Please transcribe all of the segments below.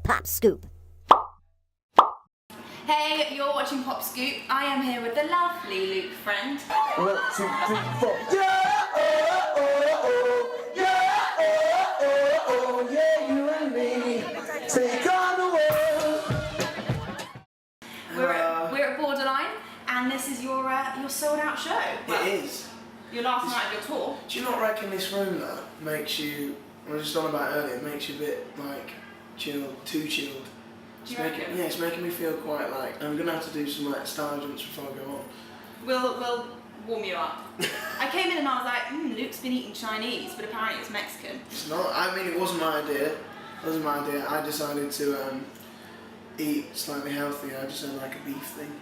Pop Scoop. Hey, you're watching Pop Scoop. I am here with the lovely Luke friend. 1, 2, 3, 4. Yeah, oh, oh, oh, yeah, oh, oh, oh, yeah, you and me take on the world. We're at Borderline, and this is your sold out show. Well, It is. your last night of your tour. Do you not reckon this room though makes you, I was just on about it earlier, makes you a bit like chilled, too chilled. Do you reckon? Yeah, it's making me feel quite like, I'm going to have to do some like style jumps before I go on. We'll warm you up. I came in and I was like, Luke's been eating Chinese, but apparently it's Mexican. It's not, I mean it wasn't my idea. It wasn't my idea. I decided to eat slightly healthier. I just had like a beef thing.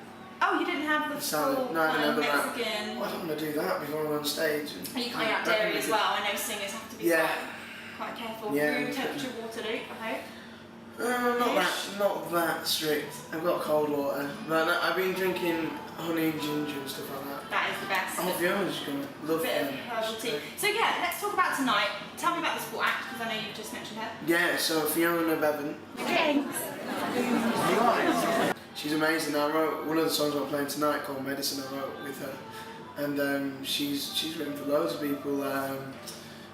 Oh, you didn't have the Salad. full No, I didn't have the Mexican. Well, I don't want to do that before I'm on stage. And you can't eat dairy as well. I know singers have to be quite careful. Yeah. Room temperature water, Luke, I hope. Not that strict. I've got cold water, but I've been drinking honey and ginger and stuff like that. That is the best. Oh, Fiona's gonna love Bit of them. herbal tea. So yeah, let's talk about tonight. Tell me about the sport act, because I know you've just mentioned her. Yeah, so Fiona Bevan. Thanks. She's amazing. I wrote one of the songs I'm playing tonight called Medicine. I wrote with her, and she's written for loads of people.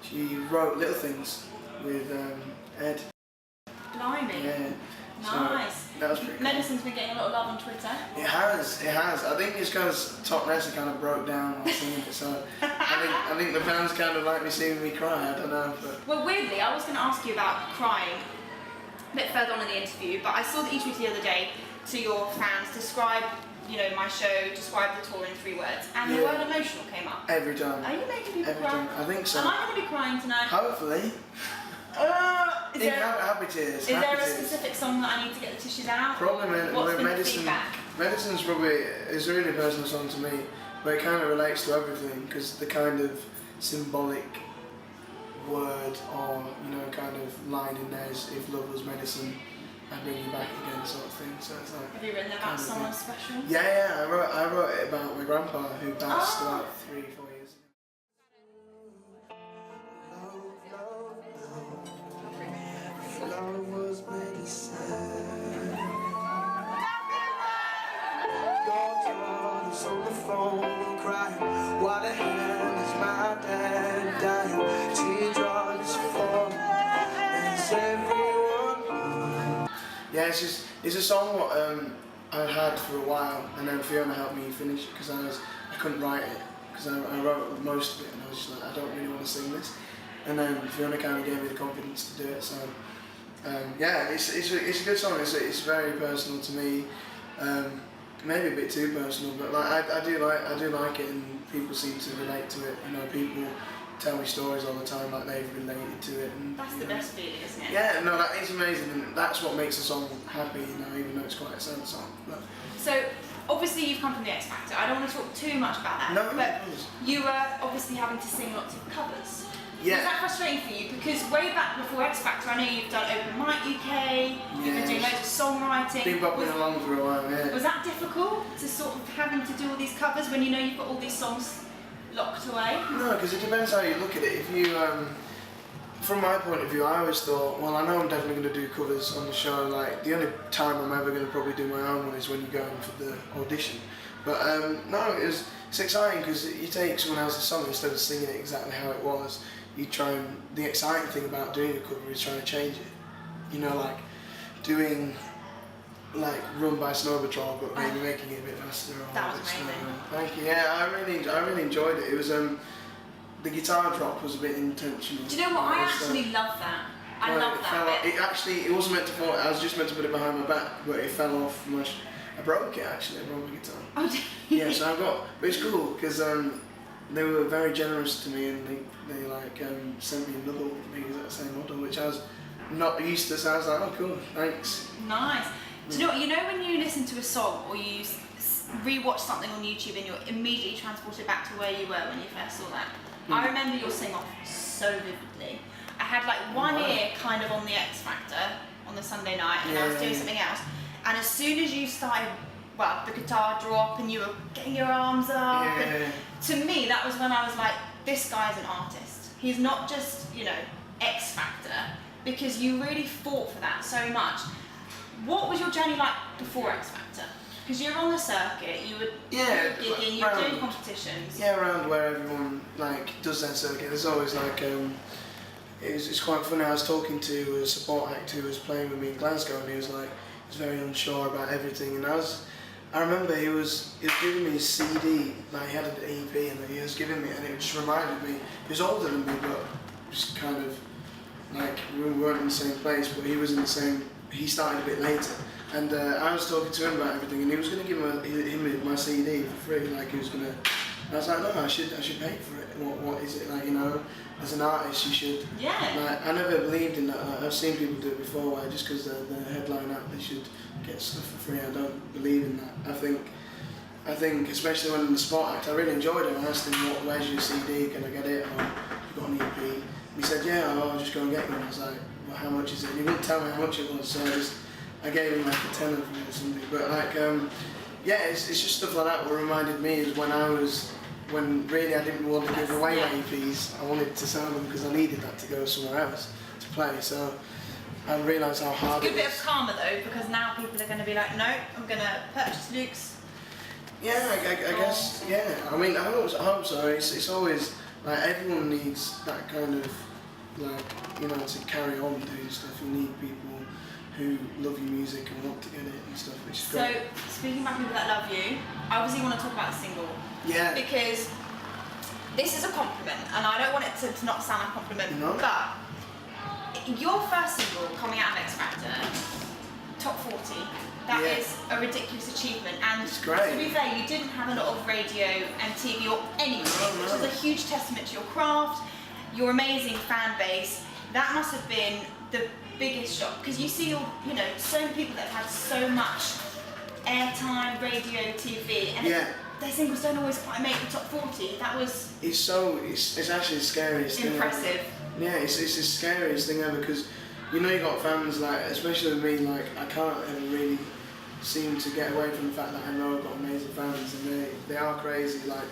She wrote Little Things with Ed. Blimey. Yeah. Nice. So that was pretty cool. Medicine's been getting a lot of love on Twitter. It has. I think it's because Top Nessa kind of broke down while singing it, so I think the fans kind of like me seeing me cry. I don't know. But Well, weirdly, I was going to ask you about crying a bit further on in the interview, but I saw that you tweeted the other day to your fans, describe, my show, describe the tour in 3 words, and the word emotional came up. every time. Are you making people Every cry? time. I think so. Am I going to be crying tonight? Hopefully. Is there, Happy tears. is there happy a tears. specific song that I need to get the tissues out? Probably What's been the Medicine. feedback? Medicine's probably is a really personal song to me, but it kind of relates to everything because the kind of symbolic word or kind of line in there is if love was medicine, I'd bring you back again, sort of thing. So it's like. Have you written about someone special? Yeah. I wrote it about my grandpa who passed about 3-4 years ago. Love was medicine. Your daughter's on the phone crying. While the hand is my dad dying. Teardrops falling. Is everyone? Yeah, it's a song what I had for a while, and then Fiona helped me finish it because I couldn't write it because I wrote most of it, and I was just like, I don't really want to sing this. And then Fiona kind of gave me the confidence to do it. So yeah, it's a good song. It's very personal to me. Maybe a bit too personal, but like I do like it, and people seem to relate to it. People tell me stories all the time, like they've related to it. And, That's the best feeling, isn't it? Yeah, no, that is amazing, and that's what makes a song happy. Even though it's quite a sad song. But So, obviously you've come from the X Factor. I don't want to talk too much about that, No, but please. you were obviously having to sing lots of covers. Yeah. Was that frustrating for you? Because way back before X Factor, I know you've done Open Mic UK, you've been doing loads of songwriting. been bopping along for a while, yeah. Was that difficult to sort of having to do all these covers when you've got all these songs locked away? No, because it depends how you look at it. If you, from my point of view, I always thought, well, I know I'm definitely going to do covers on the show. Like the only time I'm ever going to probably do my own one is when you go in for the audition. But no, it's exciting because you take someone else's song instead of singing it exactly how it was. You try and the exciting thing about doing a cover is trying to change it. Like doing like Run by Snow Patrol, but maybe making it a bit faster. Or That a was bit amazing. slower. Thank you. Yeah, I really enjoyed it. It was the guitar drop was a bit intentional. Do you know what? I actually love that. I love that bit. It wasn't meant to fall. I was just meant to put it behind my back, but it fell off. I broke it actually. I broke my guitar. Oh, did you? Yeah, so but it's cool because they were very generous to me, and they sent me another one for the exact same model, which I was not used to. So I was like, oh cool, thanks. Nice. Do you know when you listen to a song or you rewatch something on YouTube and you're immediately transported back to where you were when you first saw that? I remember your sing-off so vividly. I had like one ear kind of on the X Factor on the Sunday night, and I was doing something else. And as soon as you started, the guitar drop and you were getting your arms up, and to me that was when I was like, this guy's an artist. He's not just, X Factor. because you really fought for that so much. What was your journey like before X Factor? Because you were on the circuit, you were gigging, you were doing competitions. Yeah, around where everyone like does their circuit. There's always like it's quite funny. I was talking to a support act who was playing with me in Glasgow, and he was very unsure about everything. And I remember he was giving me his CD, like he had an EP, and he was giving me, and it just reminded me. He was older than me, but just kind of like we weren't in the same place, but he was in the same. He started a bit later, and I was talking to him about everything, and he was going to give him my CD for free, like he was going to. I was like, no, I should pay for it. What is it like? You know, as an artist, you should. Yeah. Like, I never believed in that. Like, I've seen people do it before, where just because they're the headline act, they should get stuff for free. I don't believe in that. I think, especially when in the spot act, I really enjoyed it. I asked him, where's your CD? Can I get it? Or you got an EP? He said, yeah, I'll just go and get one. I was like, well, how much is it? And he wouldn't tell me how much it was, so I gave him like a tenner for it or something. But like, yeah, it's just stuff like that. What reminded me is when really I didn't want to give away my EPs. I wanted to sell them because I needed that to go somewhere else to play. So I realised how hard It's a good bit of karma though, because now people are going to be like, no, I'm going to purchase Luke's. Yeah, I guess, yeah. I mean, I hope so. It's always, like, everyone needs that kind of, like, you know, to carry on doing stuff. You need people who love your music and want to get it and stuff, which is great. So, speaking about people that love you, I obviously want to talk about the single. Yeah. Because this is a compliment, and I don't want it to not sound like a compliment, No. but your first single coming out of X Factor, top 40, that Yeah. is a ridiculous achievement. And It's great. to be fair, you didn't have a lot of radio and TV or anything, No. which is a huge testament to your craft, your amazing fan base. That must have been the biggest shock, because you see all, you know, so many people that have had so much airtime, radio, TV, and Yeah. their singles don't always quite make the top 40. That was It's actually the scariest thing. impressive. Yeah, it's the scariest thing ever, because you know you got fans, like, especially with me, like, I can't ever really seem to get away from the fact that I know I've got amazing fans, and they are crazy. Like,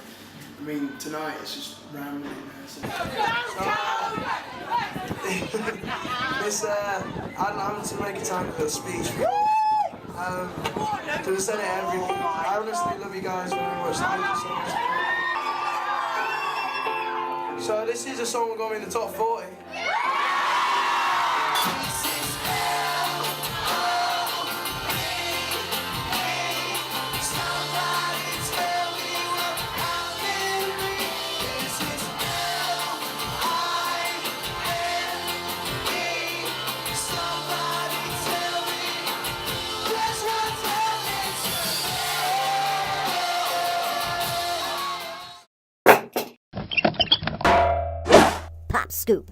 I mean, tonight it's just rambling there. So. I'm having to make a time for a speech. To the Senate, everything. I honestly love you guys very much. Thank you so much. So this is a song we're going in the top 40. Pop scoop.